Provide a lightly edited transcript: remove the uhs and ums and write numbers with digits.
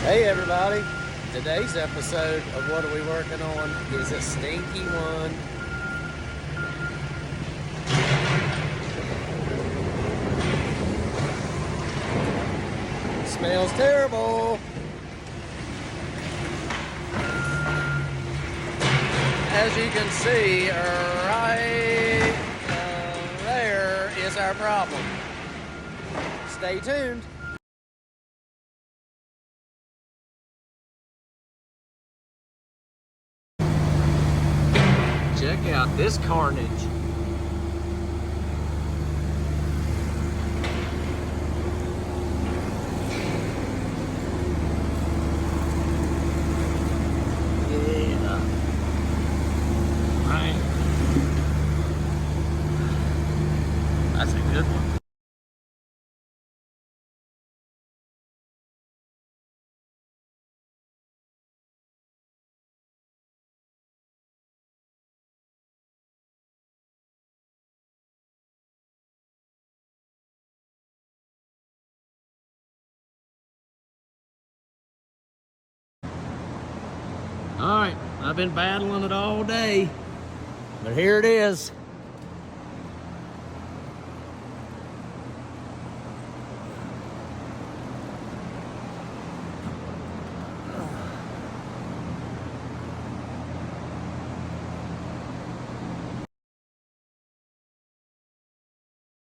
Hey everybody, today's episode of What Are We Working On is a stinky one. It smells terrible. As you can see, right there is our problem. Stay tuned. Check out this carnage. Yeah. Right. That's a good one. All right, I've been battling it all day, but here it is.